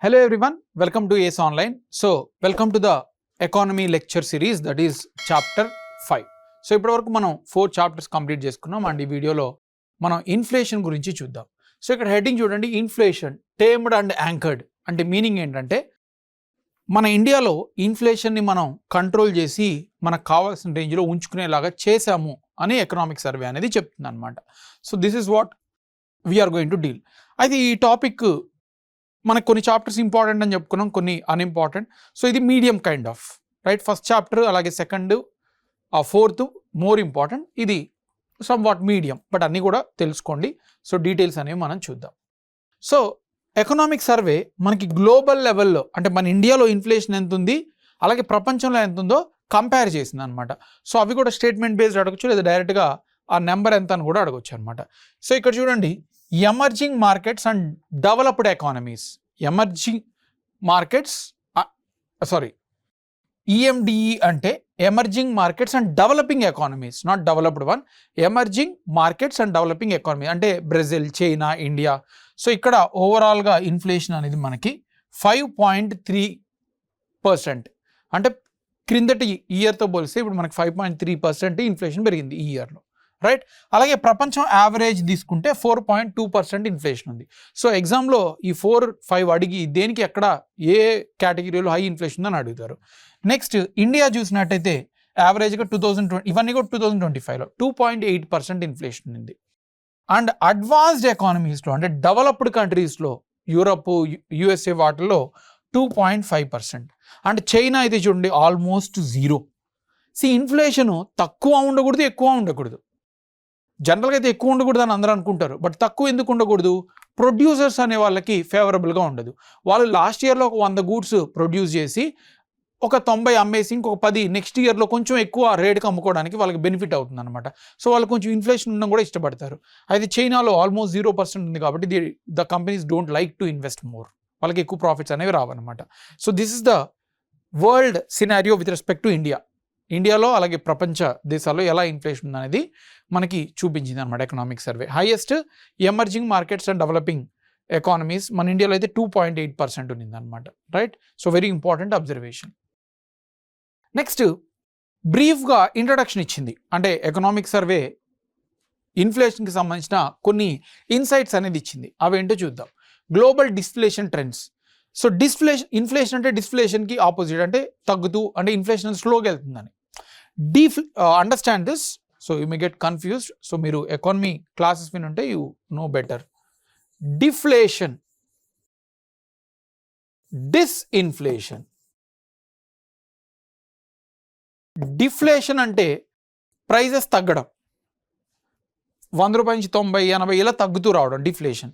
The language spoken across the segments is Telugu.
Hello everyone, welcome to ACE Online. So, welcome to the economy lecture series, that is chapter 5. So ఇప్పటివరకు మనం 4 చాప్టర్స్ కంప్లీట్ చేసుకున్నాం అండ్ ఈ వీడియోలో మనం ఇన్ఫ్లేషన్ గురించి చూద్దాం. సో ఇక్కడ హెడ్డింగ్ చూడండి, ఇన్ఫ్లేషన్ టేమ్డ్ అండ్ యాంకర్డ్ అంటే మీనింగ్ ఏంటంటే మన ఇండియాలో ఇన్ఫ్లేషన్ని మనం కంట్రోల్ చేసి మనకు కావాల్సిన రేంజ్లో ఉంచుకునేలాగా చేశాము అని ఎకనామిక్ సర్వే అనేది చెప్తుంది అనమాట. So this is what we're going to deal. అయితే ఈ టాపిక్ మనకు కొన్ని చాప్టర్స్ ఇంపార్టెంట్ అని చెప్పుకున్నాం, కొన్ని అన్ఇంపార్టెంట్. సో ఇది medium kind of right. First chapter అలాగే సెకండ్ ఫోర్త్ మోర్ ఇంపార్టెంట్, ఇది సమ్ వాట్ మీడియం, బట్ అన్నీ కూడా తెలుసుకోండి. సో డీటెయిల్స్ అనేవి మనం చూద్దాం. సో ఎకనామిక్ సర్వే మనకి గ్లోబల్ లెవెల్లో అంటే మన ఇండియాలో ఇన్ఫ్లేషన్ ఎంత ఉంది అలాగే ప్రపంచంలో ఎంత ఉందో కంపేర్ చేసింది అనమాట. సో అవి కూడా స్టేట్మెంట్ బేస్డ్ అడగచ్చు, లేదా డైరెక్ట్గా ఆ నెంబర్ ఎంత అని కూడా అడగచ్చు అనమాట. సో ఇక్కడ చూడండి, emerging markets and developed economies. Emerging markets EMDE అంటే emerging markets and developing economies, not developed one. Emerging markets and developing economy అంటే బ్రెజిల్, చైనా, ఇండియా. సో ఇక్కడ ఓవరాల్గా ఇన్ఫ్లేషన్ అనేది మనకి 5.3%, అంటే క్రిందటి ఇయర్తో పోలిస్తే ఇప్పుడు మనకి 5.3% ఇన్ఫ్లేషన్ పెరిగింది ఈ ఇయర్లో, రైట్. అలాగే ప్రపంచం యావరేజ్ తీసుకుంటే 4.2% ఇన్ఫ్లేషన్ ఉంది. సో ఎగ్జామ్లో ఈ 4-5 అడిగి దేనికి ఎక్కడ ఏ కేటగిరీలో హై ఇన్ఫ్లేషన్ ఉందని అడుగుతారు. నెక్స్ట్ ఇండియా చూసినట్టయితే యావరేజ్గా 2020, ఇవన్నీ కూడా 2025లో 2.8% ఇన్ఫ్లేషన్ ఉంది. అండ్ అడ్వాన్స్డ్ ఎకానమీస్లో అంటే డెవలప్డ్ కంట్రీస్లో యూరప్, యుఎస్ఏ వాటిల్లో 2.5%. అండ్ చైనా అయితే చూడండి ఆల్మోస్ట్ 0. ఇన్ఫ్లేషను తక్కువ ఉండకూడదు, ఎక్కువ ఉండకూడదు. జనరల్గా అయితే ఎక్కువ ఉండకూడదు అని అందరూ అనుకుంటారు, బట్ తక్కువ ఎందుకు ఉండకూడదు? ప్రొడ్యూసర్స్ అనే వాళ్ళకి ఫేవరబుల్గా ఉండదు. వాళ్ళు లాస్ట్ ఇయర్లో ఒక 100 గూడ్స్ ప్రొడ్యూస్ చేసి ఒక 90 అమ్మేసి ఇంకొక 10 నెక్స్ట్ ఇయర్లో కొంచెం ఎక్కువ రేటుకి అమ్ముకోవడానికి వాళ్ళకి బెనిఫిట్ అవుతుంది అనమాట. సో వాళ్ళు కొంచెం ఇన్ఫ్లేషన్ ఉండడం కూడా ఇష్టపడతారు. అయితే చైనాలో ఆల్మోస్ట్ 0% ఉంది కాబట్టి the companies don't like to invest more, వాళ్ళకి ఎక్కువ ప్రాఫిట్స్ అనేవి రావన్నమాట. So this is the world scenario with respect to India. ఇండియాలో అలాగే ప్రపంచ దేశాల్లో ఎలా ఇన్ఫ్లేషన్ ఉందనేది మనకి చూపించింది అనమాట economic survey. Highest emerging markets and developing economies మన ఇండియాలో అయితే 2.8% ఉంది అనమాట, right. So very important observation. Next బ్రీఫ్గా ఇంట్రడక్షన్ ఇచ్చింది, అంటే ఎకనామిక్ సర్వే ఇన్ఫ్లేషన్కి సంబంధించిన కొన్ని ఇన్సైట్స్ అనేది ఇచ్చింది. అవేంటో చూద్దాం. Global disinflation trends. So inflation అంటే డిస్ఫ్లేషన్కి ఆపోజిట్, అంటే తగ్గుతూ, అంటే ఇన్ఫ్లేషన్ స్లోగా వెళ్తుందని. Understand this, so you may get confused. So మీరు ఎకానమీ క్లాసెస్ వినుంటే you know better. Deflation, disinflation. Deflation అంటే ప్రైజెస్ తగ్గడం, 100 రూపాయల నుంచి 90, 80 ఇలా తగ్గుతూ రావడం డిఫ్లేషన్.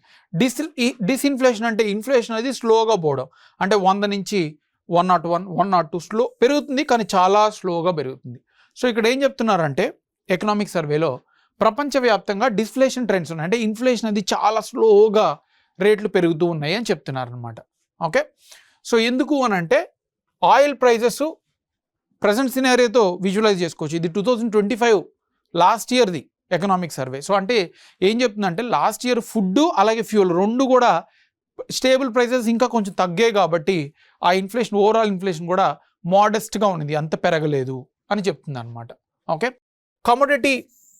డిస్ఇన్ఫ్లేషన్ అంటే ఇన్ఫ్లేషన్ అనేది స్లోగా పోవడం, అంటే 100 నుంచి 101, 102 స్లో పెరుగుతుంది, కానీ చాలా స్లోగా పెరుగుతుంది. సో ఇక్కడ ఏం చెప్తున్నారంటే ఎకనామిక్ సర్వేలో ప్రపంచవ్యాప్తంగా డిస్ఫ్లేషన్ ట్రెండ్స్ ఉన్నాయి, అంటే ఇన్ఫ్లేషన్ అనేది చాలా స్లోగా రేట్లు పెరుగుతూ ఉన్నాయి అని చెప్తున్నారు అనమాట. ఓకే, సో ఎందుకు అని అంటే ఆయిల్ ప్రైజెస్ ప్రజెంట్ సినారియోతో విజువలైజ్ చేసుకోవచ్చు. ఇది 2025 లాస్ట్ ఇయర్ది ఎకనామిక్ సర్వే. సో అంటే ఏం చెప్తుందంటే లాస్ట్ ఇయర్ ఫుడ్ అలాగే ఫ్యూల్ రెండు కూడా స్టేబుల్ ప్రైసెస్ ఇంకా కొంచెం తగ్గాయి కాబట్టి ఆ ఇన్ఫ్లేషన్, ఓవరాల్ ఇన్ఫ్లేషన్ కూడా మోడెస్ట్గా ఉన్నది, అంత పెరగలేదు అని చెప్తుంది అనమాట. Okay, commodity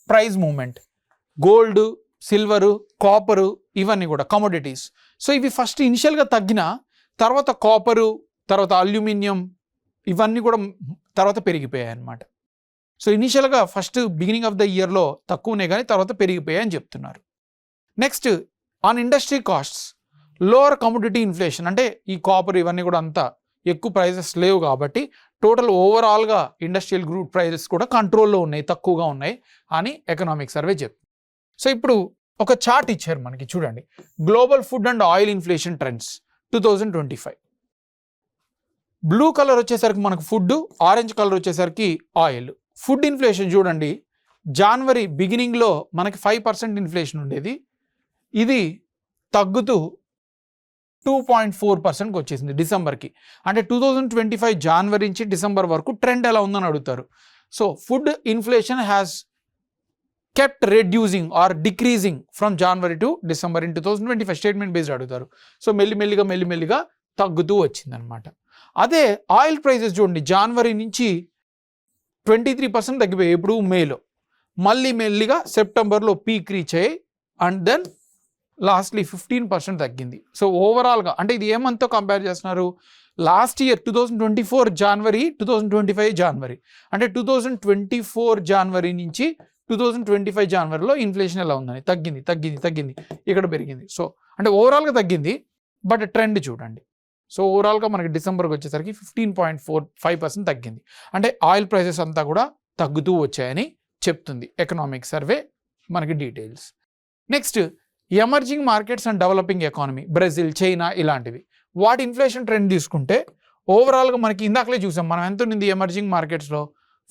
price movement, gold, silver, copper, ఇవన్నీ కూడా కమోడిటీస్. సో ఇవి ఫస్ట్ ఇనిషియల్గా తగ్గిన తర్వాత కాపరు, తర్వాత అల్యూమినియం, ఇవన్నీ కూడా తర్వాత పెరిగిపోయాయి అన్నమాట. సో ఇనిషియల్గా ఫస్ట్ బిగినింగ్ ఆఫ్ ద ఇయర్లో తక్కువనే కానీ తర్వాత పెరిగిపోయాయి అని చెప్తున్నారు. Next on industry costs, lower commodity inflation, అంటే ఈ కాపర్ ఇవన్నీ కూడా అంత ఎక్కువ ప్రైజెస్ లేవు కాబట్టి టోటల్ ఓవరాల్గా ఇండస్ట్రియల్ గ్రూప్ ప్రైజెస్ కూడా కంట్రోల్లో ఉన్నాయి, తక్కువగా ఉన్నాయి అని ఎకనామిక్ సర్వే చెప్తుంది. సో ఇప్పుడు ఒక చార్ట్ ఇచ్చారు మనకి, చూడండి. Global food and oil inflation trends 2025. Blue colour వచ్చేసరికి మనకు ఫుడ్, ఆరెంజ్ కలర్ వచ్చేసరికి ఆయిల్. ఫుడ్ ఇన్ఫ్లేషన్ చూడండి, జనవరి బిగినింగ్లో మనకి 5% ఇన్ఫ్లేషన్ ఉండేది, ఇది తగ్గుతూ 2.4%కి వచ్చేసింది డిసెంబర్కి. అంటే 2025 జనవరి నుంచి డిసెంబర్ వరకు ట్రెండ్ ఎలా ఉందని అడుగుతారు. So food inflation has kept reducing or decreasing from January to December in 2025 statement based అడుగుతారు. సో మెల్లిమెల్లిగా తగ్గుతూ వచ్చిందనమాట. అదే ఆయిల్ ప్రైసెస్ చూడండి, జనవరి నుంచి 23% తగ్గిపోయాయి ఇప్పుడు మేలో, మళ్ళీ మెల్లిగా సెప్టెంబర్లో పీక్ రీచ్ అయ్యి అండ్ దెన్ లాస్ట్లీ 15% తగ్గింది. సో ఓవరాల్గా అంటే ఇది ఏ మంత్తో కంపేర్ చేస్తున్నారు, లాస్ట్ ఇయర్ 2024 జనవరి 2025 జనవరి, అంటే 2024 జనవరి నుంచి 2025 జనవరిలో ఇన్ఫ్లేషన్ ఎలా ఉందని తగ్గింది ఇక్కడ పెరిగింది. సో అంటే ఓవరాల్గా తగ్గింది, బట్ ట్రెండ్ చూడండి. సో ఓవరాల్గా మనకి డిసెంబర్కి వచ్చేసరికి 15.45% తగ్గింది. అంటే ఆయిల్ ప్రైసెస్ అంతా కూడా తగ్గుతూ వచ్చాయని చెప్తుంది ఎకనామిక్ సర్వే మనకి details. Next emerging markets and developing economy, Brazil, China ఇలాంటివి, వాటి ఇన్ఫ్లేషన్ ట్రెండ్ తీసుకుంటే ఓవరాల్గా మనకి ఇందాకలే చూసాం మనం ఎంత ఉంది ఎమర్జింగ్ మార్కెట్స్లో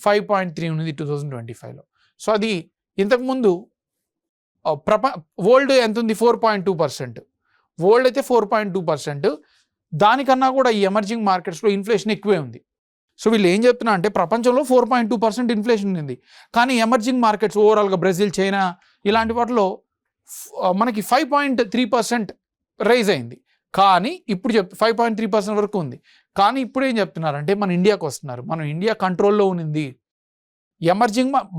5.3 ఉంది 2025లో. సో అది ఇంతకుముందు వరల్డ్ ఎంత ఉంది 4.2%, వరల్డ్ అయితే 4.2%, దానికన్నా కూడా ఈ ఎమర్జింగ్ మార్కెట్స్లో ఇన్ఫ్లేషన్ ఎక్కువే ఉంది. సో వీళ్ళు ఏం చెప్తున్నా అంటే ప్రపంచంలో 4.2% ఇన్ఫ్లేషన్ ఉంది, కానీ ఎమర్జింగ్ మార్కెట్స్ ఓవరాల్గా బ్రెజిల్, చైనా ఇలాంటి వాటిలో మనకి 5.3% రైజ్ అయింది. కానీ ఇప్పుడు 5.3% వరకు ఉంది. కానీ ఇప్పుడు ఏం చెప్తున్నారంటే మన ఇండియాకి వస్తున్నారు, మనం ఇండియా కంట్రోల్లో ఉంది,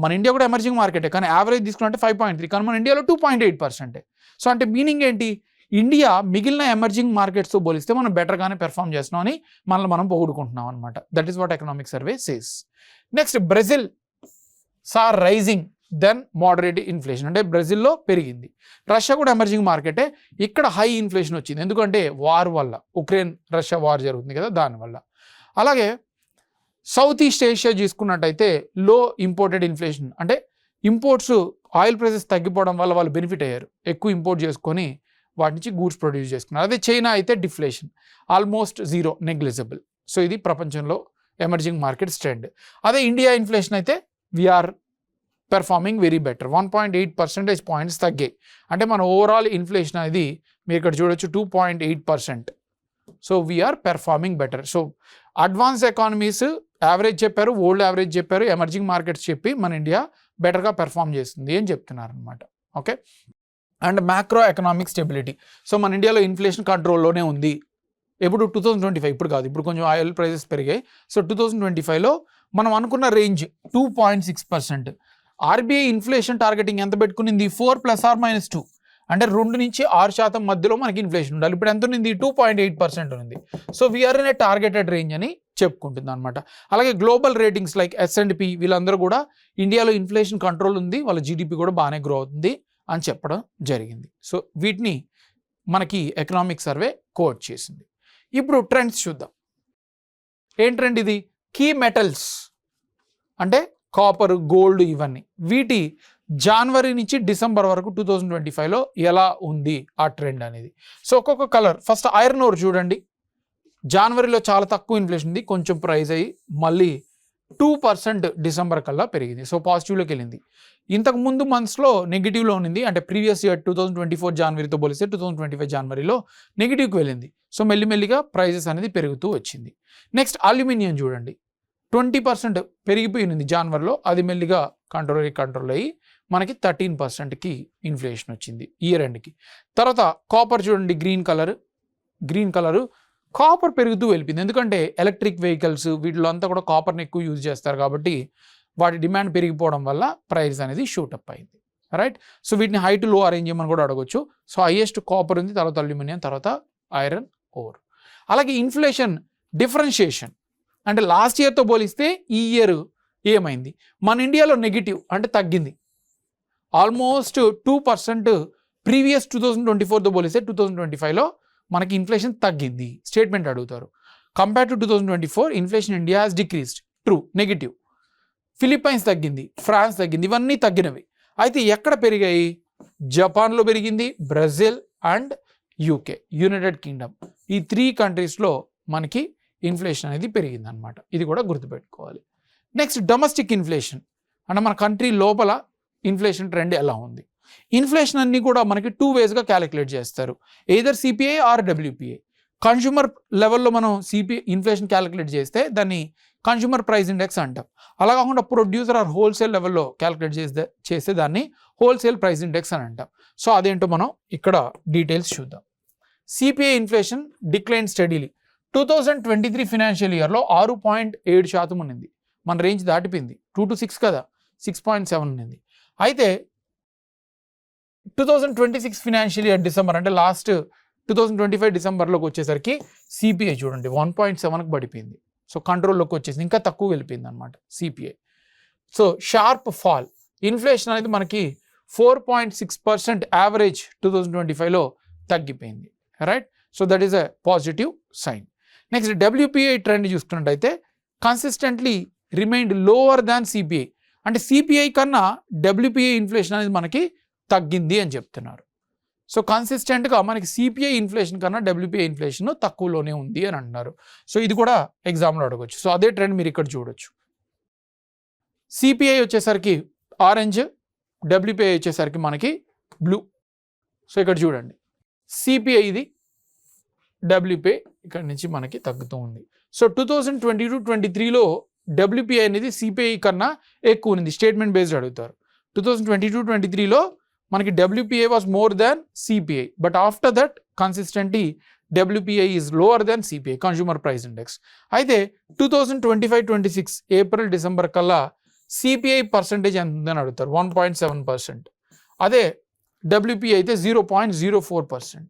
మన ఇండియా కూడా ఎమర్జింగ్ మార్కెటే, కానీ యావరేజ్ తీసుకున్నట్టే 5.3, కానీ మన ఇండియాలో 2.8%. సో అంటే మీనింగ్ ఏంటి, ఇండియా మిగిలిన ఎమర్జింగ్ మార్కెట్స్తో పోలిస్తే మనం బెటర్గానే పెర్ఫామ్ చేస్తున్నాం అని మనల్ని మనం పొగుడుకుంటున్నాం అనమాట. That is what economic survey says. Next Brazil saw rising then moderate inflation, అంటే బ్రెజిల్లో పెరిగింది. రష్యా కూడా ఎమర్జింగ్ మార్కెటే, ఇక్కడ హై ఇన్ఫ్లేషన్ వచ్చింది, ఎందుకంటే వార్ వల్ల, ఉక్రెయిన్ రష్యా వార్ జరుగుతుంది కదా దానివల్ల. అలాగే సౌత్ ఈస్ట్ ఏషియా చూసుకున్నట్టయితే లో ఇంపోర్టెడ్ ఇన్ఫ్లేషన్, అంటే ఇంపోర్ట్స్ ఆయిల్ ప్రైసెస్ తగ్గిపోవడం వల్ల వాళ్ళు బెనిఫిట్ అయ్యారు, ఎక్కువ ఇంపోర్ట్ చేసుకొని వాటి నుంచి గూడ్స్ ప్రొడ్యూస్ చేసుకున్నారు. అదే చైనా అయితే deflation almost zero, negligible. So ఇది ప్రపంచంలో ఎమర్జింగ్ మార్కెట్స్ ట్రెండ్. అదే ఇండియా ఇన్ఫ్లేషన్ అయితే we're performing very better, 1.8% points తగ్గాయి. అంటే మన ఓవరాల్ ఇన్ఫ్లేషన్ అనేది మీరు ఇక్కడ చూడొచ్చు 2.8%. So we're performing better. So advance economies average చెప్పారు, వరల్డ్ యావరేజ్ చెప్పారు, ఎమర్జింగ్ మార్కెట్స్ చెప్పి మన ఇండియా బెటర్గా పెర్ఫామ్ చేస్తుంది అని చెప్తున్నారు అనమాట. Okay. And macro economic stability, so మన ఇండియాలో ఇన్ఫ్లేషన్ కంట్రోల్లోనే ఉంది. ఎప్పుడు 2025, ఇప్పుడు కాదు, ఇప్పుడు కొంచెం ఆయిల్ ప్రైసెస్ పెరిగాయి. సో 2025లో మనం అనుకున్న రేంజ్ 2.6%. ఆర్బీఐ ఇన్ఫ్లేషన్ టార్గెటింగ్ ఎంత పెట్టుకునింది, 4 ± 2, అంటే 2 నుంచి 6% మధ్యలో మనకి ఇన్ఫ్లేషన్ ఉండాలి. ఇప్పుడు ఎంత ఉంది, 2.8% ఉంది. So we're in a targeted range అని చెప్పుకుంటుంది అనమాట. అలాగే గ్లోబల్ రేటింగ్స్ లైక్ S&P వీళ్ళందరూ కూడా ఇండియాలో ఇన్ఫ్లేషన్ కంట్రోల్ ఉంది, వాళ్ళ జీడిపి కూడా బాగానే గ్రో అవుతుంది అని చెప్పడం జరిగింది. సో వీటిని మనకి ఎకనామిక్ సర్వే కోట్ చేసింది. ఇప్పుడు ట్రెండ్స్ చూద్దాం. ఏం ట్రెండ్ ఇది, కీ మెటల్స్ అంటే కాపర్, గోల్డ్, ఇవన్నీ వీటి జనవరి నుంచి డిసెంబర్ వరకు 2025లో ఎలా ఉంది ఆ ట్రెండ్ అనేది. సో ఒక్కొక్క కలర్, ఫస్ట్ ఐరన్ ఓర్ చూడండి, జనవరిలో చాలా తక్కువ ఇన్ఫ్లేషన్ ఉంది, కొంచెం ప్రైస్ అయ్యి మళ్ళీ 2% డిసెంబర్ కల్లా పెరిగింది. సో పాజిటివ్లోకి వెళ్ళింది. ఇంతకు ముందు మంత్స్లో నెగిటివ్లో ఉంది, అంటే ప్రీవియస్ ఇయర్ 2024 జనవరితో పోలిస్తే 2025 జనవరిలో నెగిటివ్కి వెళ్ళింది. సో మెల్లిమెల్లిగా ప్రైజెస్ అనేది పెరుగుతూ వచ్చింది. నెక్స్ట్ అల్యూమినియం చూడండి, 20% పెరిగిపోయింది జనవరిలో, అది మెల్లిగా కంట్రోల్ అయ్యి మనకి 13%కి ఇన్ఫ్లేషన్ వచ్చింది ఇయర్ ఎండ్కి. తర్వాత కాపర్ చూడండి, గ్రీన్ కలరు కాపర్ పెరుగుతూ వెళ్ళిపోయింది, ఎందుకంటే ఎలక్ట్రిక్ వెహికల్స్ వీటిలో అంతా కూడా కాపర్ని ఎక్కువ యూజ్ చేస్తారు కాబట్టి వాటి డిమాండ్ పెరిగిపోవడం వల్ల ప్రైస్ అనేది షూటప్ అయింది. రైట్. సో వీటిని హై టు లో అరేంజ్ చేయమని కూడా అడగొచ్చు. సో హైయెస్ట్ కాపర్ ఉంది, తర్వాత అల్యూమినియం, తర్వాత ఐరన్ ఓర్. అలాగే ఇన్ఫ్లేషన్ డిఫరెన్షియేషన్, అంటే లాస్ట్ ఇయర్తో పోలిస్తే ఈ ఇయర్ ఏమైంది, మన ఇండియాలో నెగిటివ్ అంటే తగ్గింది ఆల్మోస్ట్ 2%. ప్రీవియస్ 2024తో పోలిస్తే 2025లో మనకి ఇన్ఫ్లేషన్ తగ్గింది. స్టేట్మెంట్ అడుగుతారు. Compare to 2024 inflation India has decreased, true, negative. Philippines తగ్గింది, ఫ్రాన్స్ తగ్గింది, ఇవన్నీ తగ్గినవి. అయితే ఎక్కడ పెరిగాయి, జపాన్లో పెరిగింది, Brazil and UK, United Kingdom, ఈ 3 కంట్రీస్లో మనకి ఇన్ఫ్లేషన్ అనేది పెరిగింది అనమాట. ఇది కూడా గుర్తుపెట్టుకోవాలి. నెక్స్ట్ డొమెస్టిక్ ఇన్ఫ్లేషన్, అంటే మన కంట్రీ లోపల ఇన్ఫ్లేషన్ ట్రెండ్ ఎలా ఉంది. ఇన్ఫ్లేషన్ అన్నీ కూడా మనకి 2 వేస్గా క్యాలిక్యులేట్ చేస్తారు, either CPI or WPI. Consumer లెవెల్లో మనం ఇన్ఫ్లేషన్ క్యాలిక్యులేట్ చేస్తే దాన్ని కన్జ్యూమర్ ప్రైస్ ఇండెక్స్ అంటాం. అలా కాకుండా ప్రొడ్యూసర్ ఆర్ హోల్సేల్ లెవెల్లో క్యాలిక్యులేట్ చేస్తే దాన్ని హోల్సేల్ ప్రైస్ ఇండెక్స్ అని అంటాం. సో అదేంటో మనం ఇక్కడ డీటెయిల్స్ చూద్దాం. CPI inflation decline steadily 2023 financial ఇయర్లో 6.7% ఉన్నింది. మన రేంజ్ దాటిపోయింది. 2 to 6 కదా, 6.7 ఉన్నింది. అయితే 2026 ఫినాన్షియల్ ఇయర్ డిసెంబర్ అంటే లాస్ట్ 2025 డిసెంబర్లోకి వచ్చేసరికి సిపిఐ చూడండి 1.7కి పడిపోయింది. సో కంట్రోల్లోకి వచ్చేసి ఇంకా తక్కువ వెళ్ళిపోయింది అనమాట CPI. So sharp fall, inflation అనేది మనకి 4.6% యావరేజ్ 2025లో తగ్గిపోయింది. Right, so that is a positive sign. Next WPI trend చూసుకున్నట్టయితే consistently remained lower than CPI. అంటే సిపిఐ కన్నా డబ్ల్యూపీఐ ఇన్ఫ్లేషన్ అనేది మనకి తగ్గింది అని చెప్తున్నారు. సో కన్సిస్టెంట్గా మనకి సిపిఐ ఇన్ఫ్లేషన్ కన్నా డబ్ల్యూపీఐ ఇన్ఫ్లేషన్ తక్కువలోనే ఉంది అని అంటున్నారు. సో ఇది కూడా ఎగ్జామ్లో అడగవచ్చు. సో అదే ట్రెండ్ మీరు ఇక్కడ చూడొచ్చు. సిపిఐ వచ్చేసరికి ఆరెంజ్, డబ్ల్యూపీఐ వచ్చేసరికి మనకి బ్లూ. సో ఇక్కడ చూడండి సిపిఐ ఇది, డబ్ల్యూపీఐ ఇక్కడ నుంచి మనకి తగ్గుతూ ఉంది. సో 2022-23లో డబ్ల్యూపీఐ అనేది సిపిఐ కన్నా ఎక్కువ ఉంది. స్టేట్మెంట్ బేస్డ్ అడుగుతారు. 2022-23లో మనకి WPI was more than CPI, but after that consistently WPI is lower than CPI, consumer price index. అయితే 2025-26 ఏప్రిల్ డిసెంబర్ కల్లా సిపిఐ పర్సంటేజ్ ఎంత ఉందని అడుగుతారు. 1.7%. అదే డబ్ల్యూపీఐ అయితే 0.04%.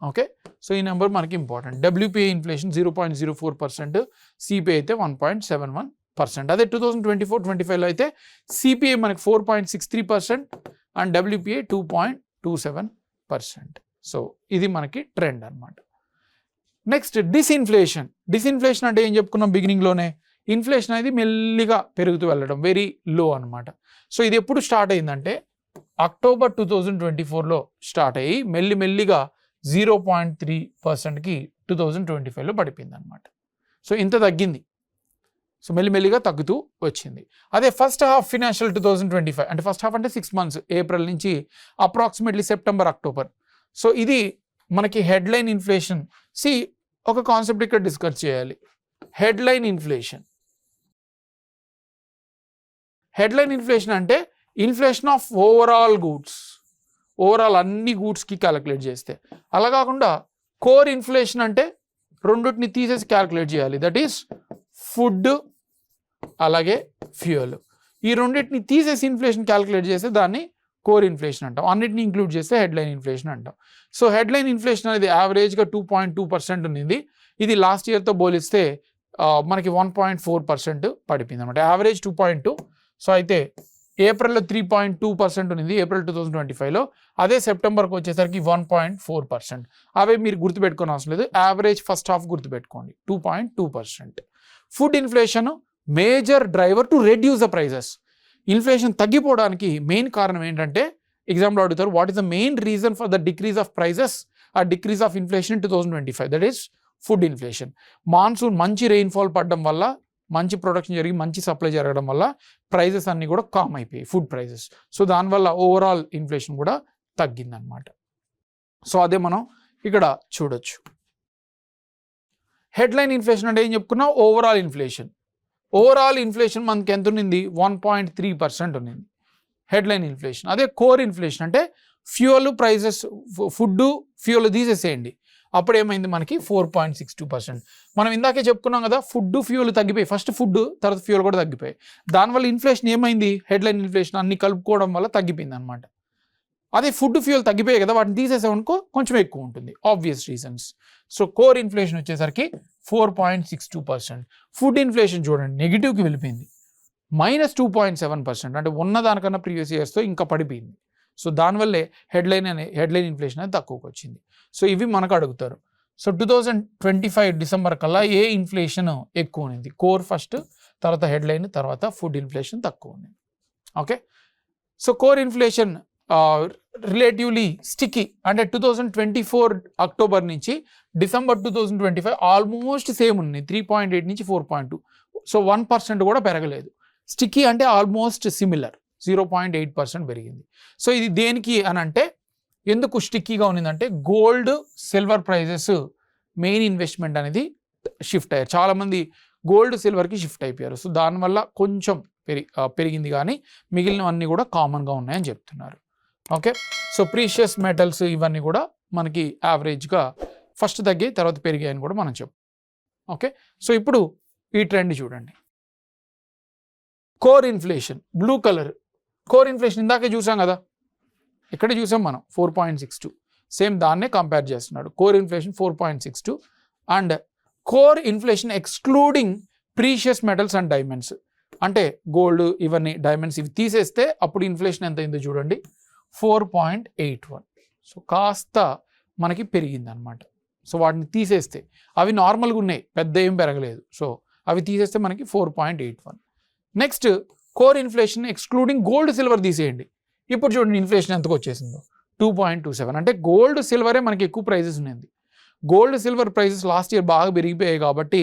ఓకే, సో ఈ నెంబర్ మనకి ఇంపార్టెంట్. డబ్ల్యూపీఐ ఇన్ఫ్లేషన్ 0.04%, సిపిఐ అయితే 1.71%. అదే 2024-25లో అయితే సిపిఐ మనకి 4.63% అండ్ డబ్ల్యూపీఐ 2.27%. సో ఇది మనకి ట్రెండ్ అనమాట. నెక్స్ట్ డిస్ఇన్ఫ్లేషన్. డిస్ఇన్ఫ్లేషన్ అంటే ఏం చెప్పుకున్నాం బిగినింగ్లోనే, ఇన్ఫ్లేషన్ అనేది మెల్లిగా పెరుగుతూ వెళ్ళడం, వెరీ లో అనమాట. సో ఇది ఎప్పుడు స్టార్ట్ అయిందంటే అక్టోబర్ 2024లో స్టార్ట్ అయ్యి మెల్లిగా 0.3%కి 2025లో పడిపోయింది అనమాట. సో ఇంత తగ్గింది. సో మెల్లిగా తగ్గుతూ వచ్చింది. అదే ఫస్ట్ హాఫ్ ఫినాన్షియల్ 2025 అంటే ఫస్ట్ హాఫ్ అంటే 6 months, ఏప్రిల్ నుంచి అప్రాక్సిమేట్లీ సెప్టెంబర్, అక్టోబర్. సో ఇది మనకి హెడ్లైన్ ఇన్ఫ్లేషన్. ఒక కాన్సెప్ట్ ఇక్కడ డిస్కస్ చేయాలి. Headline inflation. హెడ్లైన్ ఇన్ఫ్లేషన్ అంటే inflation of overall goods, overall అన్ని గూడ్స్కి క్యాలిక్యులేట్ చేస్తే. అలా కాకుండా కోర్ ఇన్ఫ్లేషన్ అంటే రెండింటిని తీసేసి క్యాలిక్యులేట్ చేయాలి. దట్ ఈస్ ఫుడ్ అలాగే ఫ్యూయల్. ఈ రెండింటిని తీసేసి ఇన్ఫ్లేషన్ క్యాలిక్యులేట్ చేస్తే దాన్ని కోర్ ఇన్ఫ్లేషన్ అంటాం. అన్నిటిని ఇంక్లూడ్ చేస్తే హెడ్లైన్ ఇన్ఫ్లేషన్ అంటాం. సో హెడ్లైన్ ఇన్ఫ్లేషన్ అనేది యావరేజ్గా 2.2% ఉన్నింది. ఇది లాస్ట్ ఇయర్తో పోలిస్తే మనకి 1.4% పడిపోయింది అనమాట. యావరేజ్ 2.2. సో అయితే ఏప్రిల్లో 3.2% ఉన్నింది ఏప్రిల్ 2025లో. అదే సెప్టెంబర్కి వచ్చేసరికి 1.4%. అవే మీరు గుర్తుపెట్టుకోని అవసరం లేదు, యావరేజ్ ఫస్ట్ హాఫ్ గుర్తుపెట్టుకోండి 2.2%. Food inflation major driver to reduce the prices. Inflation తగ్గిపోవడానికి మెయిన్ కారణం ఏంటంటే ఎగ్జామ్లో అడుగుతారు, what is the main reason for the decrease of prices or decrease of inflation in 2025? That is food inflation. Monsoon మంచి రెయిన్ఫాల్ పడడం వల్ల, మంచి ప్రొడక్షన్ జరిగి మంచి సప్లై జరగడం వల్ల ప్రైజెస్ అన్నీ కూడా కామ్ అయిపోయాయి, ఫుడ్ ప్రైజెస్. సో దానివల్ల ఓవరాల్ ఇన్ఫ్లేషన్ కూడా తగ్గిందనమాట. సో అదే మనం ఇక్కడ చూడొచ్చు. హెడ్లైన్ ఇన్ఫ్లేషన్ అంటే ఏం చెప్పుకున్నా, ఓవరాల్ ఇన్ఫ్లేషన్. ఓవరాల్ ఇన్ఫ్లేషన్ మనకి ఎంత ఉన్నింది? 1.3% ఉన్నింది హెడ్లైన్ ఇన్ఫ్లేషన్. అదే కోర్ ఇన్ఫ్లేషన్ అంటే ఫ్యూయల్ ప్రైజెస్, ఫుడ్ ఫ్యూయల్ తీసేసేయండి, అప్పుడు ఏమైంది మనకి 4.62%. మనం ఇందాకే చెప్పుకున్నాం కదా, ఫుడ్ ఫ్యూయల్ తగ్గిపోయి, ఫస్ట్ ఫుడ్ తర్వాత ఫ్యూయల్ కూడా తగ్గిపోయాయి. దానివల్ల ఇన్ఫ్లేషన్ ఏమైంది? హెడ్లైన్ ఇన్ఫ్లేషన్ అన్ని కలుపుకోవడం వల్ల తగ్గిపోయింది అనమాట. అదే ఫుడ్ ఫ్యూయల్ తగ్గిపోయాయి కదా, వాటిని తీసేసామనుకో కొంచెం ఎక్కువ ఉంటుంది, obvious reasons. So core inflation వచ్చేసరికి 4.62%. ఫుడ్ ఇన్ఫ్లేషన్ చూడండి నెగిటివ్కి వెళ్ళిపోయింది, -2.7%. అంటే ఉన్నదానికన్నా ప్రీవియస్ ఇయర్స్తో ఇంకా పడిపోయింది. సో దానివల్లే హెడ్లైన్ ఇన్ఫ్లేషన్ అనేది తక్కువకి వచ్చింది. సో ఇవి మనకు అడుగుతారు. సో 2025 డిసెంబర్ కల్లా ఏ ఇన్ఫ్లేషన్ ఎక్కువ ఉంది? కోర్ ఫస్ట్, తర్వాత హెడ్లైన్, తర్వాత ఫుడ్ ఇన్ఫ్లేషన్ తక్కువ ఉంది. Okay, so core inflation relatively sticky. అంటే 2024 అక్టోబర్ నుంచి డిసెంబర్ 2025 ఆల్మోస్ట్ సేమ్ ఉంది, 3.8 నుంచి 4.2. సో 1% కూడా పెరగలేదు. స్టిక్కీ అంటే ఆల్మోస్ట్ సిమిలర్, 0.8% పెరిగింది. సో ఇది దేనికి అని అంటే, ఎందుకు స్టిక్కీగా ఉన్నదంటే gold, silver prices main investment అనేది షిఫ్ట్ అయ్యారు. చాలామంది గోల్డ్, సిల్వర్కి షిఫ్ట్ అయిపోయారు. సో దానివల్ల కొంచెం పెరిగింది, కానీ మిగిలినవన్నీ కూడా కామన్గా ఉన్నాయని చెప్తున్నారు. ఓకే, సో ప్రీషియస్ మెటల్స్ ఇవన్నీ కూడా మనకి యావరేజ్గా ఫస్ట్ తగ్గాయి తర్వాత పెరిగాయని కూడా మనం చెప్పు. ఓకే, సో ఇప్పుడు ఈ ట్రెండ్ చూడండి. Core inflation blue colour, core inflation ఇందాకే చూసాం కదా, ఇక్కడే చూసాం మనం 4.62, సేమ్ దాన్నే కంపేర్ చేస్తున్నాడు. Core inflation 4.62 and core inflation excluding precious metals and diamonds, అంటే గోల్డ్ ఇవన్నీ డైమండ్స్ ఇవి తీసేస్తే అప్పుడు ఇన్ఫ్లేషన్ ఎంత అయిందో చూడండి, 4.81. సో కాస్త మనకి పెరిగింది అనమాట. సో వాటిని తీసేస్తే అవి నార్మల్గా ఉన్నాయి, పెద్ద ఏం పెరగలేదు. సో అవి తీసేస్తే మనకి 4.81. Next core inflation excluding gold silver తీసేయండి, ఇప్పుడు చూడండి ఇన్ఫ్లేషన్ ఎంతకు వచ్చేసిందో 2.27. అంటే గోల్డ్ సిల్వరే మనకి ఎక్కువ ప్రైజెస్ ఉన్నది. Gold silver prices last year బాగా పెరిగిపోయాయి కాబట్టి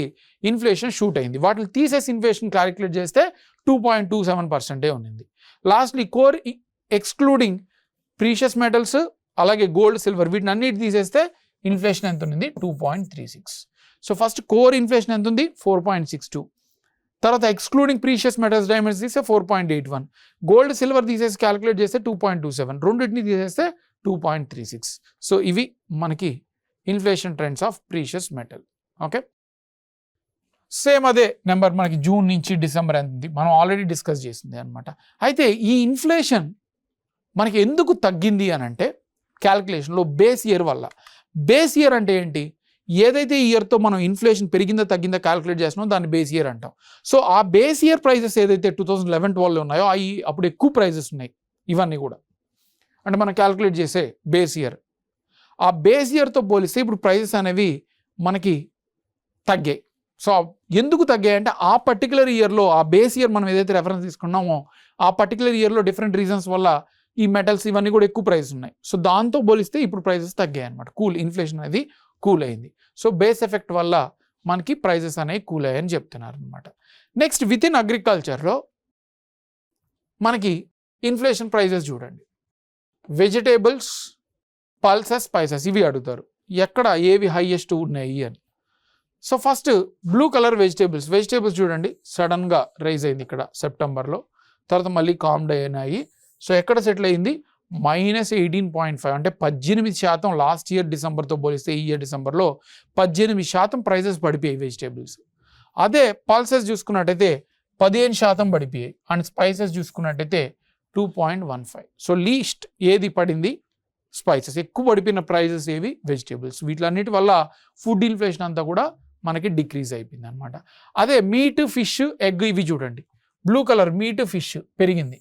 ఇన్ఫ్లేషన్ షూట్ అయింది. వాటిని తీసేసి ఇన్ఫ్లేషన్ క్యాలిక్యులేట్ చేస్తే 2.27% ఉన్నింది. Lastly core excluding precious metals అలాగే గోల్డ్ సిల్వర్ వీటిని అన్నిటి తీసేస్తే ఇన్ఫ్లేషన్ ఎంత ఉంది, 2.36. సో ఫస్ట్ కోర్ ఇన్ఫ్లేషన్ ఎంత ఉంది, 4.62. తర్వాత ఎక్స్క్లూడింగ్ ప్రీషియస్ మెటల్స్ డైమండ్స్ తీస్తే 4.81, గోల్డ్ సిల్వర్ తీసేసి క్యాలిక్యులేట్ చేస్తే 2.27, రెండింటిని తీసేస్తే 2.36. సో ఇవి మనకి inflation trends of precious metal. Okay, same అదే నెంబర్ మనకి జూన్ నుంచి డిసెంబర్ ఎంత ఉంది మనం ఆల్రెడీ డిస్కస్ చేసింది అనమాట. అయితే ఈ ఇన్ఫ్లేషన్ మనకి ఎందుకు తగ్గింది అని అంటే క్యాలిక్యులేషన్లో బేస్ ఇయర్ వల్ల. బేస్ ఇయర్ అంటే ఏంటి, ఏదైతే ఇయర్తో మనం ఇన్ఫ్లేషన్ పెరిగిందా తగ్గిందా క్యాలిక్యులేట్ చేస్తున్నాం దాన్ని బేస్ ఇయర్ అంటాం. సో ఆ బేస్ ఇయర్ ప్రైజెస్ ఏదైతే 2011-12 ఉన్నాయో అవి అప్పుడు ఎక్కువ ప్రైజెస్ ఉన్నాయి. ఇవన్నీ కూడా అంటే మనం క్యాలిక్యులేట్ చేసే బేస్ ఇయర్, ఆ బేస్ ఇయర్తో పోలిస్తే ఇప్పుడు ప్రైజెస్ అనేవి మనకి తగ్గాయి. సో ఎందుకు తగ్గాయి అంటే ఆ పర్టికులర్ ఇయర్లో ఆ బేస్ ఇయర్ మనం ఏదైతే రెఫరెన్స్ తీసుకున్నామో ఆ పర్టికులర్ ఇయర్లో డిఫరెంట్ రీజన్స్ వల్ల ఈ మెటల్స్ ఇవన్నీ కూడా ఎక్కువ ప్రైజెస్ ఉన్నాయి. సో దాంతో పోలిస్తే ఇప్పుడు ప్రైజెస్ తగ్గాయి అనమాట. ఇన్ఫ్లేషన్ అనేది కూల్ అయింది. సో బేస్ ఎఫెక్ట్ వల్ల మనకి ప్రైజెస్ అనేవి కూల్ అయ్యాయని చెప్తున్నారు అనమాట. నెక్స్ట్ విత్ ఇన్ అగ్రికల్చర్లో మనకి ఇన్ఫ్లేషన్ ప్రైజెస్ చూడండి, వెజిటేబుల్స్, పల్సెస్, స్పైసెస్ ఇవి అడుగుతారు ఎక్కడ ఏవి హైయెస్ట్ ఉన్నాయి అని. So first blue colour vegetables చూడండి సడన్గా రైజ్ అయింది ఇక్కడ సెప్టెంబర్లో, తర్వాత మళ్ళీ కామ్ డౌన్ అయ్యి సో ఎక్కడ సెటిల్ అయింది, -18.5 అంటే 18% లాస్ట్ ఇయర్ డిసెంబర్తో పోలిస్తే ఈ ఇయర్ డిసెంబర్లో 18% ప్రైజెస్ పడిపోయాయి వెజిటేబుల్స్. అదే పల్సెస్ చూసుకున్నట్టయితే 15% పడిపోయాయి అండ్ స్పైసెస్ చూసుకున్నట్టయితే 2.15. సో లీస్ట్ ఏది పడింది, స్పైసెస్. ఎక్కువ పడిపోయిన ప్రైజెస్ ఏవి, వెజిటేబుల్స్. వీటిలన్నిటి వల్ల ఫుడ్ ఇన్ఫ్లేషన్ అంతా కూడా మనకి డిక్రీజ్ అయిపోయింది అనమాట. అదే మీట్, ఫిష్, ఎగ్ ఇవి చూడండి, బ్లూ కలర్ మీట్, ఫిష్ పెరిగింది.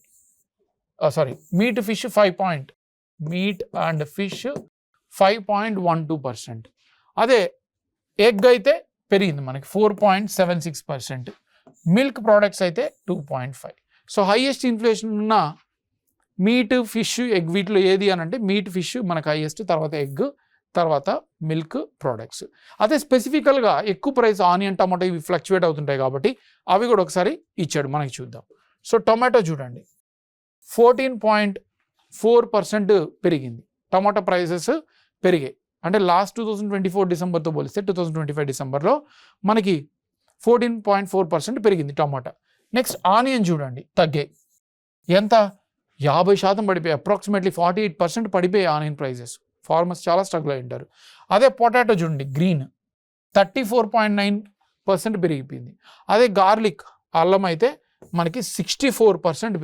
Meat fish 5.12%. అదే ఎగ్ అయితే పెరిగింది మనకి 4.76%. మిల్క్ ప్రోడక్ట్స్ అయితే 2.5. సో హైయెస్ట్ ఇన్ఫ్లేషన్ ఉన్న మీట్, ఫిష్, ఎగ్ వీటిలో ఏది అని అంటే మీట్, ఫిష్ మనకు హైయెస్ట్, తర్వాత ఎగ్, తర్వాత మిల్క్ ప్రోడక్ట్స్. అదే స్పెసిఫికల్గా ఎక్కువ ప్రైస్ ఆనియన్, టమాటో ఇవి ఫ్లక్చువేట్ అవుతుంటాయి కాబట్టి అవి కూడా ఒకసారి ఇచ్చాడు మనకి చూద్దాం. సో టొమాటో చూడండి 14.4% పెరిగింది. టమాటా ప్రైసెస్ పెరిగాయి అంటే లాస్ట్ 2024 డిసెంబర్తో పోలిస్తే 2025 డిసెంబర్లో మనకి 14.4% పెరిగింది టమాటా. నెక్స్ట్ ఆనియన్ చూడండి తగ్గాయి, ఎంత 50% పడిపోయాయి, అప్రాక్సిమేట్లీ 48% పడిపోయాయి ఆనియన్ ప్రైజెస్. ఫార్మర్స్ చాలా స్ట్రగుల్ అయి ఉంటారు. అదే పొటాటో చూడండి గ్రీన్ 34.9% పెరిగిపోయింది. అదే గార్లిక్ అల్లం అయితే మనకి 64%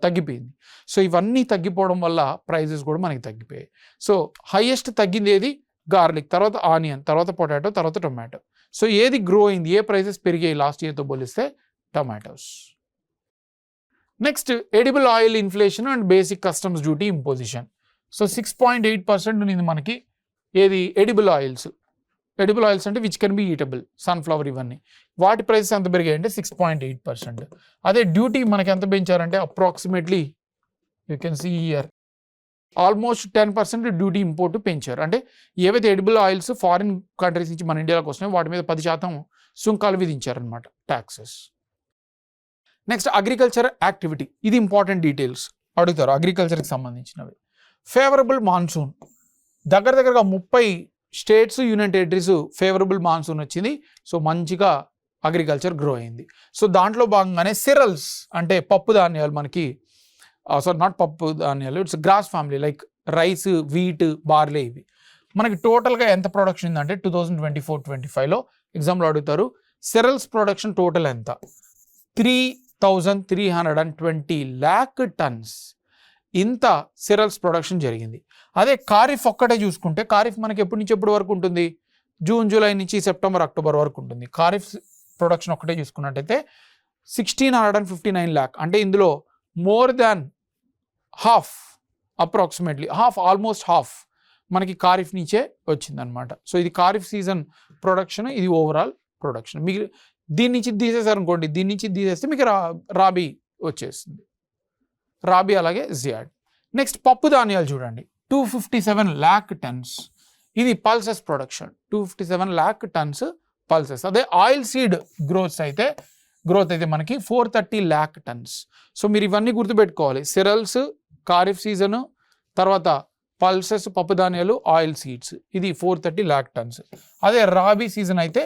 తగ్గిపోయింది. సో ఇవన్నీ తగ్గిపోవడం వల్ల ప్రైజెస్ కూడా మనకి తగ్గిపోయాయి. సో హైయెస్ట్ తగ్గింది ఏది, గార్లిక్, తర్వాత ఆనియన్, తర్వాత పొటాటో, తర్వాత టొమాటో. సో ఏది గ్రో అయింది, ఏ ప్రైజెస్ పెరిగాయి లాస్ట్ ఇయర్తో పోలిస్తే, tomatoes. Next edible oil inflation and basic customs duty imposition. So 6.8% ఉంది మనకి ఏది, ఎడిబుల్ ఆయిల్స్ అంటే which can be eatable, sunflower ఇవన్నీ. వాటి ప్రైసెస్ ఎంత పెరిగాయి అంటే 6.8%. అదే డ్యూటీ మనకి ఎంత పెంచారంటే approximately you can see year almost 10% duty import పెంచారు. అంటే ఏవైతే ఎడిబుల్ ఆయిల్స్ ఫారిన్ కంట్రీస్ నుంచి మన ఇండియాలోకి వస్తున్నాయో వాటి మీద 10% సుంకాలు విధించారనమాట, ట్యాక్సెస్. నెక్స్ట్ అగ్రికల్చర్ యాక్టివిటీ, ఇది ఇంపార్టెంట్ డీటెయిల్స్ అడుగుతారు అగ్రికల్చర్కి సంబంధించినవి. ఫేవరబుల్ మాన్సూన్, దగ్గరగా 30 states, union territories favourable monsoon వచ్చింది. సో మంచిగా అగ్రికల్చర్ గ్రో అయింది. సో దాంట్లో భాగంగానే సిరల్స్ అంటే పప్పు ధాన్యాలు మనకి, నాట్ పప్పు ధాన్యాలు, it's grass family like rice, wheat, barley ఇవి. మనకి టోటల్గా ఎంత ప్రొడక్షన్ ఉందంటే 2024-25లో ఎగ్జామ్లో అడుగుతారు సెరల్స్ ప్రొడక్షన్ టోటల్ ఎంత 3,320 lakh tons ఇంత సెరల్స్ ప్రొడక్షన్ జరిగింది. అదే ఖరీఫ్ ఒక్కటే చూసుకుంటే ఖరీఫ్ మనకి ఎప్పటి నుంచి ఎప్పటి వరకు ఉంటుంది జూన్ జూలై నుంచి సెప్టెంబర్ అక్టోబర్ వరకు ఉంటుంది. ఖరీఫ్ ప్రొడక్షన్ ఒక్కటే చూసుకున్నట్టయితే 1,659 lakh అంటే ఇందులో more than half approximately almost half మనకి ఖరీఫ్ నుంచే వచ్చిందనమాట. సో ఇది ఖరీఫ్ సీజన్ ప్రొడక్షన్, ఇది ఓవరాల్ ప్రొడక్షన్. మీకు దీని నుంచి తీసేసారు అనుకోండి, దీని నుంచి తీసేస్తే మీకు రాబీ వచ్చేస్తుంది, రాబీ అలాగే జియాడ్. నెక్స్ట్ పప్పు ధాన్యాలు చూడండి 257 lakh tons ఇది pulses production 257 lakh tons pulses. అదే ఆయిల్ సీడ్ గ్రోత్ అయితే మనకి 430 lakh tons. సో మీరు ఇవన్నీ గుర్తుపెట్టుకోవాలి, సిరల్స్ ఖరీఫ్ సీజను, తర్వాత పల్సెస్ పప్పు ధాన్యాలు, ఆయిల్ సీడ్స్, ఇది 430 lakh tons. అదే రాబీ సీజన్ అయితే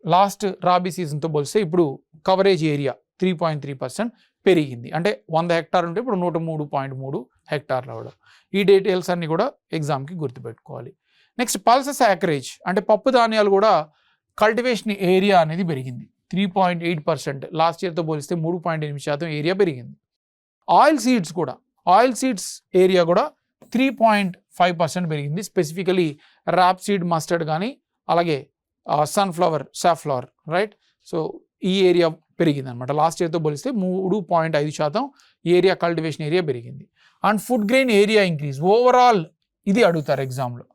లాస్ట్ రాబీ సీజన్తో పోలిస్తే ఇప్పుడు కవరేజ్ ఏరియా 3.3% పెరిగింది. అంటే 100 hectares ఉంటే ఇప్పుడు 103.3 hectares అవ్వడం. ఈ డీటెయిల్స్ అన్ని కూడా ఎగ్జామ్కి గుర్తుపెట్టుకోవాలి. నెక్స్ట్ పల్సెస్ యాకరేజ్ అంటే పప్పు ధాన్యాలు కూడా కల్టివేషన్ ఏరియా అనేది పెరిగింది 3.8%, లాస్ట్ ఇయర్తో పోలిస్తే 3.8% ఏరియా పెరిగింది. ఆయిల్ సీడ్స్ ఏరియా కూడా 3.5% పెరిగింది. స్పెసిఫికలీ ర్యాప్ సీడ్ మస్టర్డ్ కానీ అలాగే సన్ఫ్లవర్, సాఫ్లవర్, రైట్. సో ఈ ఏరియా పెరిగింది అనమాట. లాస్ట్ ఇయర్తో పోలిస్తే 3.5% ఏరియా కల్టివేషన్ ఏరియా పెరిగింది. And food grain area increase overall, ఇది అడుగుతారు ఎగ్జామ్లో.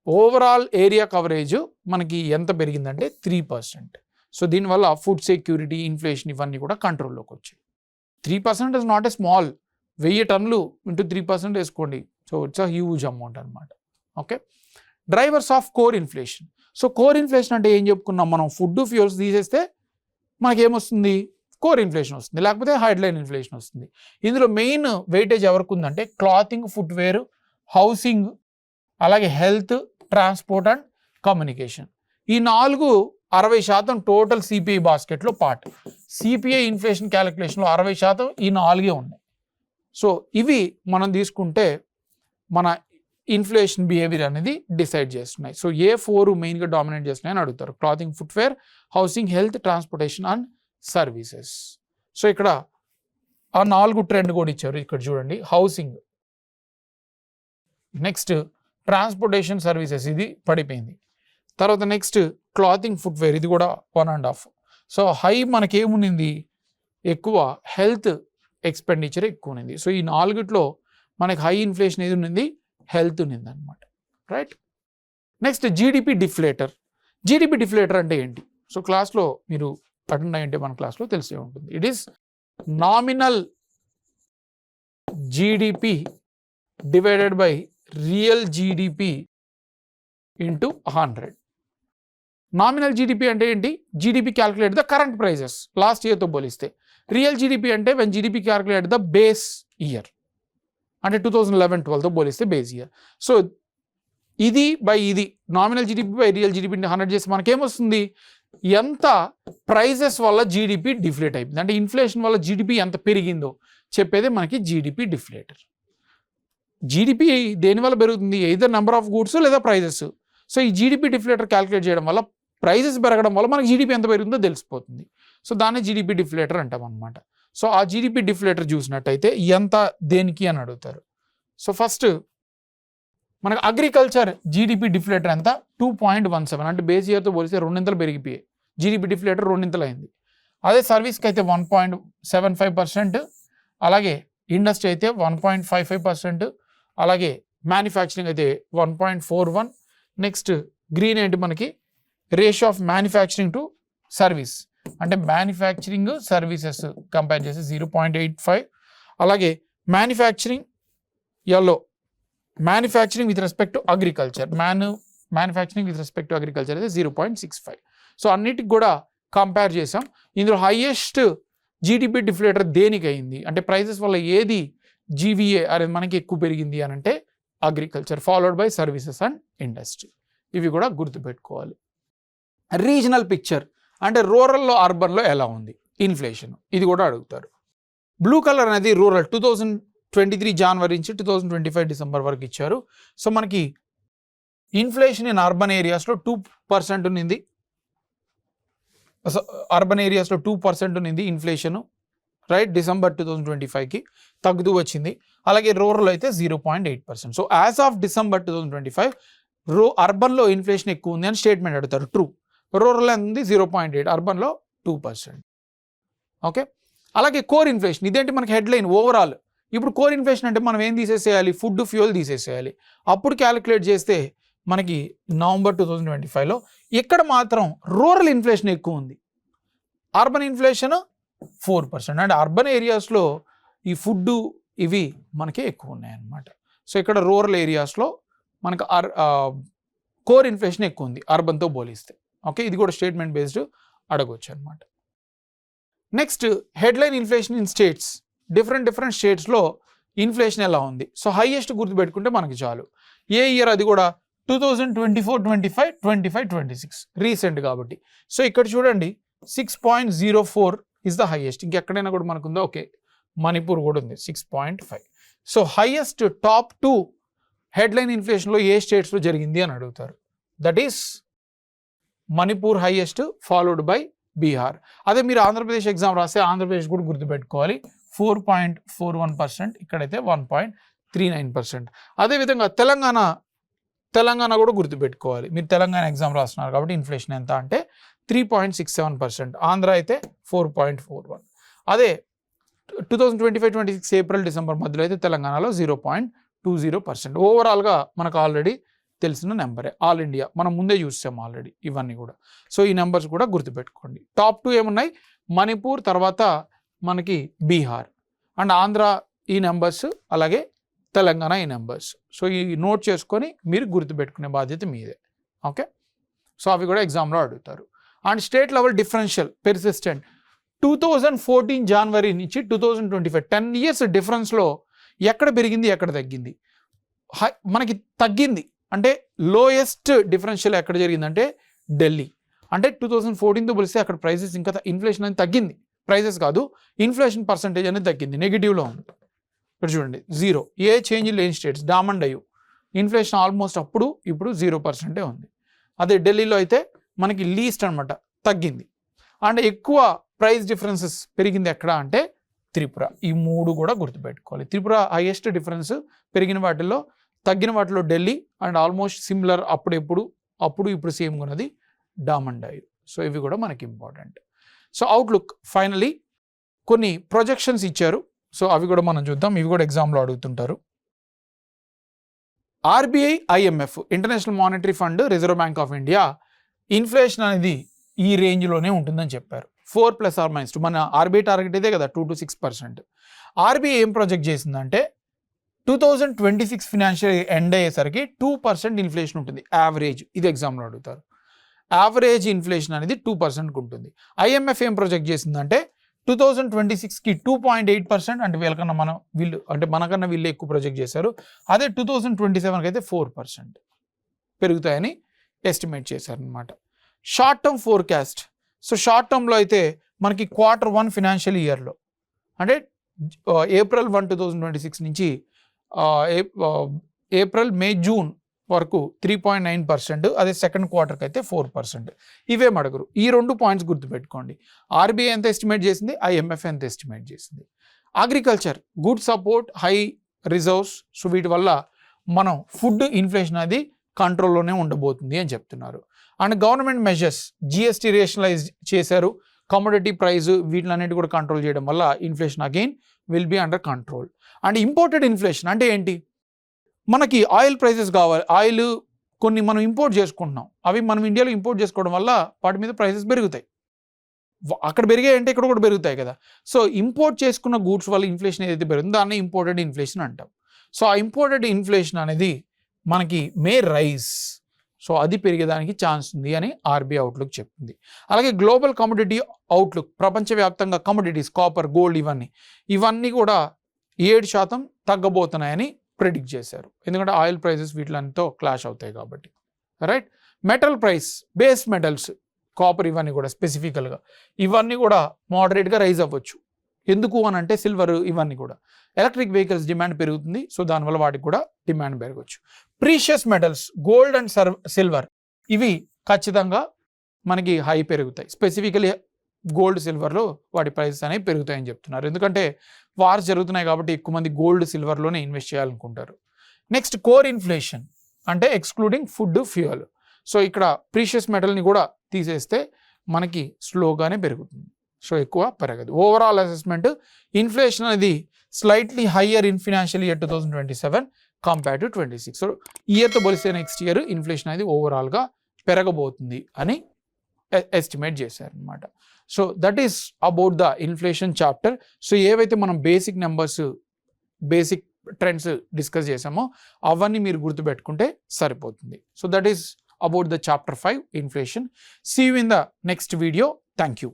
ఓవరాల్ ఏరియా కవరేజ్ మనకి ఎంత పెరిగిందంటే 3%. సో దీనివల్ల ఫుడ్ సెక్యూరిటీ, ఇన్ఫ్లేషన్ ఇవన్నీ కూడా కంట్రోల్లోకి వచ్చాయి. 3% ఇస్ నాట్ ఎ స్మాల్, 1000 టన్నులు ఇంటూ 3% వేసుకోండి. So it's a huge amount అనమాట. Okay, drivers of core inflation. So core inflation అంటే ఏం చెప్పుకున్నాం మనం, ఫుడ్ ఫ్యూయల్స్ తీసేస్తే మనకేమొస్తుంది, కోర్ ఇన్ఫ్లేషన్ వస్తుంది, లేకపోతే హెడ్లైన్ ఇన్ఫ్లేషన్ వస్తుంది. ఇందులో మెయిన్ వెయిటేజ్ ఎవరికి ఉందంటే క్లాతింగ్, ఫుట్వేర్, హౌసింగ్, అలాగే హెల్త్, ట్రాన్స్పోర్ట్ అండ్ కమ్యూనికేషన్. ఈ 60% టోటల్ సిపిఐ బాస్కెట్లో పార్ట్. సిపిఐ ఇన్ఫ్లేషన్ క్యాలిక్యులేషన్లో 60% ఈ 4 ఉన్నాయి. సో ఇవి మనం తీసుకుంటే మన ఇన్ఫ్లేషన్ బిహేవియర్ అనేది డిసైడ్ చేస్తున్నాయి. సో ఏ 4 మెయిన్గా డామినేట్ చేస్తున్నాయని అడుగుతారు, clothing, footwear, housing, health, transportation and services. So ఇక్కడ ఆ 4 ట్రెండ్ కూడా ఇచ్చారు. ఇక్కడ చూడండి, హౌసింగ్, నెక్స్ట్ ట్రాన్స్పోర్టేషన్ సర్వీసెస్ ఇది పడిపోయింది. తర్వాత నెక్స్ట్ క్లాతింగ్, ఫుట్వేర్ ఇది కూడా 1.5. సో హై మనకేముంది, ఎక్కువ హెల్త్ ఎక్స్పెండిచర్ ఎక్కువ ఉంది. సో ఈ 4 మనకి హై ఇన్ఫ్లేషన్ ఏది ఉన్నది, హెల్త్ ఉన్నది అనమాట, right. Next GDP deflator. GDP deflator అంటే ఏంటి? సో క్లాస్లో మీరు అటెండ్ అయ్యింటే మన క్లాస్లో తెలిసే ఉంటుంది. It is nominal GDP divided by real GDP into 100. Nominal GDP అంటే ఏంటి, GDP calculate the current prices last ఇయర్తో పోలిస్తే. రియల్ జీడిపి అంటే when GDP calculate the base year, అంటే 2011-12తో పోలిస్తే బేస్ ఇయర్. సో ఇది బై ఇది, nominal GDP by real GDP 100 చేసి మనకేమొస్తుంది, ఎంత ప్రైజెస్ వల్ల జీడిపి డిఫ్లేట్ అయిపోయింది, అంటే ఇన్ఫ్లేషన్ వల్ల జీడిపి ఎంత పెరిగిందో చెప్పేదే మనకి జీడిపి డిఫ్లేటర్. జీడిపి దేనివల్ల పెరుగుతుంది, ఎయిదర్ నెంబర్ ఆఫ్ గూడ్స్ లేదా ప్రైజెస్. సో ఈ జీడిపి డిఫ్లేటర్ క్యాల్కులేట్ చేయడం వల్ల ప్రైజెస్ పెరగడం వల్ల మనకి జీడిపి ఎంత పెరుగుతుందో తెలిసిపోతుంది. సో దాన్ని జీడిపి డిఫ్లేటర్ అంటాం అనమాట. సో ఆ జీడిపి డిఫ్లేటర్ చూసినట్టయితే ఎంత దేనికి అని అడుగుతారు. సో ఫస్ట్ మనకు అగ్రికల్చర్ జీడిపి డిఫ్లేటర్ ఎంత 2.17, అంటే బేస్ ఇయర్తో పోలిస్తే 2 పెరిగిపోయాయి, జీడిపి డిఫ్లేటర్ 2 అయింది. అదే సర్వీస్కి అయితే 1.75%, అలాగే ఇండస్ట్రీ అయితే 1.55%, అలాగే మ్యానుఫ్యాక్చరింగ్ అయితే 1.41. నెక్స్ట్ గ్రీన్ ఏంటి, మనకి ratio of manufacturing to service, అంటే మ్యానుఫ్యాక్చరింగ్ సర్వీసెస్ కంపేర్ చేసి 0.85. అలాగే manufacturing yellow, manufacturing with respect to agriculture, manufacturing with respect to agriculture అయితే 0.65. సో అన్నిటికి కూడా కంపేర్ చేసాం. ఇందులో హైయెస్ట్ జీడిపి డిఫ్లేటర్ దేనికి అయింది అంటే ప్రైజెస్ వల్ల ఏది జీవీఏ అనేది మనకి ఎక్కువ పెరిగింది అని అంటే agriculture, followed by services and industry. ఇవి కూడా గుర్తుపెట్టుకోవాలి. రీజనల్ పిక్చర్ అంటే రూరల్లో, అర్బన్లో ఎలా ఉంది ఇన్ఫ్లేషన్, ఇది కూడా అడుగుతారు. బ్లూ కలర్ అనేది రూరల్ 2023 జనవరి నుంచి 2025 డిసెంబర్ వరకు ఇచ్చారు. సో మనకి ఇన్ఫ్లేషన్ ఇన్ అర్బన్ ఏరియాస్లో 2% ఉన్నింది. అర్బన్ ఏరియాస్లో 2% ఉన్నింది ఇన్ఫ్లేషను, రైట్, డిసెంబర్ 2025కి తగ్గుతూ వచ్చింది. అలాగే రూరల్ అయితే 0.8%. సో యాజ్ ఆఫ్ డిసెంబర్ 2025 అర్బన్లో ఇన్ఫ్లేషన్ ఎక్కువ ఉంది అని స్టేట్మెంట్ అడుగుతారు, ట్రూ. రూరల్ ఉంది 0.8, అర్బన్లో 2%. ఓకే, అలాగే కోర్ ఇన్ఫ్లేషన్, ఇదేంటి మనకి హెడ్లైన్ ఓవరాల్. ఇప్పుడు కోర్ ఇన్ఫ్లేషన్ అంటే మనం ఏం తీసేసేయాలి, ఫుడ్ ఫ్యూయల్ తీసేసేయాలి. అప్పుడు క్యాలిక్యులేట్ చేస్తే మనకి నవంబర్ 2025లో ఇక్కడ మాత్రం రూరల్ ఇన్ఫ్లేషన్ ఎక్కువ ఉంది, అర్బన్ ఇన్ఫ్లేషన్ 4%. అంటే అర్బన్ ఏరియాస్లో ఈ ఫుడ్ ఇవి మనకి ఎక్కువ ఉన్నాయన్నమాట. సో ఇక్కడ రూరల్ ఏరియాస్లో మనకు కోర్ ఇన్ఫ్లేషన్ ఎక్కువ ఉంది అర్బన్తో పోలిస్తే. ఓకే, ఇది కూడా స్టేట్మెంట్ బేస్డ్ అడగొచ్చు అనమాట. Next headline inflation in states, different స్టేట్స్లో ఇన్ఫ్లేషన్ ఎలా ఉంది. సో హైయెస్ట్ గుర్తుపెట్టుకుంటే మనకి చాలు. ఏ ఇయర్ అది కూడా 2024-25, 25-26 రీసెంట్ కాబట్టి. సో ఇక్కడ చూడండి 6.04 ఇస్ ద హైయెస్ట్. ఇంకెక్కడైనా కూడా మనకు ఉందా, ఓకే, మణిపూర్ కూడా ఉంది 6.5. సో హైయెస్ట్ టాప్ 2 హెడ్లైన్ ఇన్ఫ్లేషన్లో ఏ స్టేట్స్లో జరిగింది అని అడుగుతారు. That is Manipur highest, followed by Bihar. అదే మీరు ఆంధ్రప్రదేశ్ ఎగ్జామ్ రాస్తే ఆంధ్రప్రదేశ్ కూడా గుర్తుపెట్టుకోవాలి, 4.41%, ఇక్కడైతే 1.39%. అదేవిధంగా తెలంగాణ కూడా గుర్తుపెట్టుకోవాలి. మీరు తెలంగాణ ఎగ్జామ్ రాస్తున్నారు కాబట్టి ఇన్ఫ్లేషన్ ఎంత అంటే 3.67%, ఆంధ్ర అయితే 4.41. అదే 2025-26 ఏప్రిల్ డిసెంబర్ మధ్యలో అయితే తెలంగాణలో 0.20%. ఓవరాల్గా మనకు ఆల్రెడీ తెలిసిన నెంబరే, ఆల్ ఇండియా మనం ముందే చూసాం ఆల్రెడీ ఇవన్నీ కూడా. సో ఈ నెంబర్స్ కూడా గుర్తుపెట్టుకోండి. టాప్ 2 ఏమున్నాయి, మణిపూర్, తర్వాత మనకి బీహార్ అండ్ ఆంధ్ర ఈ నెంబర్స్, అలాగే తెలంగాణ ఈ నెంబర్స్. సో ఈ నోట్ చేసుకొని మీరు గుర్తుపెట్టుకునే బాధ్యత మీదే. ఓకే, సో అవి కూడా ఎగ్జామ్లో అడుగుతారు. And state level differential persistent 2014 జనవరి నుంచి 2025 10 years డిఫరెన్స్లో ఎక్కడ పెరిగింది ఎక్కడ తగ్గింది. మనకి తగ్గింది అంటే లోయెస్ట్ డిఫరెన్షియల్ ఎక్కడ జరిగిందంటే ఢిల్లీ. అంటే 2014తో పోలిస్తే అక్కడ ప్రైసెస్ ఇంకా ఇన్ఫ్లేషన్ అనేది తగ్గింది, ప్రైసెస్ కాదు ఇన్ఫ్లేషన్ పర్సంటేజ్ అనేది తగ్గింది, నెగిటివ్లో ఉంది. ఇక్కడ చూడండి 0, ఏ చేంజ్ లేని స్టేట్స్ డామండ్ అయ్యు, ఇన్ఫ్లేషన్ ఆల్మోస్ట్ ఇప్పుడు 0% ఉంది. అదే ఢిల్లీలో అయితే మనకి లీస్ట్ అనమాట తగ్గింది. అండ్ ఎక్కువ ప్రైస్ డిఫరెన్సెస్ పెరిగింది ఎక్కడ అంటే త్రిపుర. ఈ 3 కూడా గుర్తుపెట్టుకోవాలి. త్రిపుర హైయెస్ట్ డిఫరెన్స్ పెరిగిన వాటిల్లో, తగ్గిన వాటిలో ఢిల్లీ అండ్ ఆల్మోస్ట్ సిమిలర్ ఇప్పుడు సేమ్గా ఉన్నది డామండ్ అయ్యు. సో ఇవి కూడా మనకి ఇంపార్టెంట్. సో అవుట్లుక్ ఫైనలీ కొన్ని ప్రొజెక్షన్స్ ఇచ్చారు. సో అవి కూడా మనం చూద్దాం, ఇవి కూడా ఎగ్జామ్లో అడుగుతుంటారు. RBI, IMF, international monetary fund, reserve bank of India inflation అనేది ఈ రేంజ్లోనే ఉంటుందని చెప్పారు, 4+or-2. మన ఆర్బీఐ టార్గెట్ ఇదే కదా, 2 to 6%. ఆర్బీఐ ఏం ప్రొజెక్ట్ చేసిందంటే 2026 ఫినాన్షియల్ ఎండ్ అయ్యేసరికి 2% ఇన్ఫ్లేషన్ ఉంటుంది యావరేజ్. ఇది ఎగ్జామ్లో అడుగుతారు. యావరేజ్ ఇన్ఫ్లేషన్ అనేది 2% ఉంటుంది. ఐఎంఎఫ్ ఏం ప్రొజెక్ట్ చేసిందంటే 2026కి 2.8%, అంటే మనకన్నా వీళ్ళు ఎక్కువ ప్రొజెక్ట్ చేశారు. అదే 2027కి అయితే 4% పెరుగుతాయని ఎస్టిమేట్ చేశారనమాట. Short term forecast, so short టర్మ్లో అయితే మనకి Q1 ఫినాన్షియల్ ఇయర్లో అంటే April 1, 2026 నుంచి ఏప్రిల్, మే, జూన్ వరకు 3.9%, అదే సెకండ్ క్వార్టర్కి అయితే 4%. ఇవేం అడగరు. ఈ 2 పాయింట్స్ గుర్తుపెట్టుకోండి. ఆర్బీఐ ఎంత ఎస్టిమేట్ చేసింది, ఐఎంఎఫ్ ఎంత ఎస్టిమేట్ చేసింది. Agriculture good support, high reserves, so వీటి వల్ల మనం ఫుడ్ ఇన్ఫ్లేషన్ అది కంట్రోల్లోనే ఉండబోతుంది అని చెప్తున్నారు. And government measures, GST rationalise చేశారు, కమోడిటీ ప్రైస్ వీటిలన్నిటి కూడా కంట్రోల్ చేయడం వల్ల inflation again will be under control. And imported inflation అంటే ఏంటి, మనకి ఆయిల్ ప్రైసెస్ కావాలి, ఆయిల్ కొన్ని మనం ఇంపోర్ట్ చేసుకుంటున్నాం, అవి మనం ఇండియాలో ఇంపోర్ట్ చేసుకోవడం వల్ల వాటి మీద ప్రైసెస్ పెరుగుతాయి. అక్కడ పెరిగాయి అంటే ఇక్కడ కూడా పెరుగుతాయి కదా. సో ఇంపోర్ట్ చేసుకున్న గూడ్స్ వల్ల ఇన్ఫ్లేషన్ ఏదైతే పెరుగుతుందో దాన్ని ఇంపోర్టెడ్ ఇన్ఫ్లేషన్ అంటాం. సో ఆ ఇంపోర్టెడ్ ఇన్ఫ్లేషన్ అనేది మనకి మే రైజ్, సో అది పెరిగేదానికి ఛాన్స్ ఉంది అని ఆర్బీఐ అవుట్లుక్ చెప్తుంది. అలాగే గ్లోబల్ కమోడిటీ అవుట్లుక్, ప్రపంచవ్యాప్తంగా కమోడిటీస్, కాపర్, గోల్డ్ ఇవన్నీ కూడా 7% తగ్గబోతున్నాయని ప్రెడిక్ట్ చేశారు. ఎందుకంటే ఆయిల్ ప్రైసెస్ వీటితో క్లాష్ అవుతాయి కాబట్టి, right. Metal price, base metals, copper ఇవన్నీ కూడా స్పెసిఫికల్గా ఇవన్నీ కూడా మోడరేట్గా రైజ్ అవ్వచ్చు ఎందుకు అని అంటే సిల్వర్ ఇవన్నీ కూడా ఎలక్ట్రిక్ వెహికల్స్ డిమాండ్ పెరుగుతుంది, సో దానివల్ల వాటికి కూడా డిమాండ్ పెరగవచ్చు. Precious metals gold and silver ఇవి ఖచ్చితంగా మనకి హై పెరుగుతాయి. స్పెసిఫికలీ గోల్డ్ సిల్వర్లో వాటి ప్రైసెస్ అనేవి పెరుగుతాయని చెప్తున్నారు, ఎందుకంటే వార్స్ జరుగుతున్నాయి కాబట్టి ఎక్కువ మంది గోల్డ్ సిల్వర్లోనే ఇన్వెస్ట్ చేయాలనుకుంటారు. నెక్స్ట్ కోర్ ఇన్ఫ్లేషన్ అంటే ఎక్స్క్లూడింగ్ ఫుడ్ ఫ్యూయల్. సో ఇక్కడ ప్రీషియస్ మెటల్ని కూడా తీసేస్తే మనకి స్లోగానే పెరుగుతుంది, సో ఎక్కువ పెరగదు. ఓవరాల్ అసెస్మెంట్ ఇన్ఫ్లేషన్ అనేది slightly higher in financial year 2027 compare to 26. So ఇయర్తో పోలిస్తే నెక్స్ట్ ఇయర్ ఇన్ఫ్లేషన్ అనేది ఓవరాల్గా పెరగబోతుంది అని ఎస్టిమేట్ చేశారనమాట. So that is about the inflation chapter. So ఏవైతే మనం basic numbers basic trends discuss చేసామో అవన్నీ మీరు గుర్తుపెట్టుకుంటే సరిపోతుంది. So that is about the chapter 5 inflation. See you in the next video. Thank you.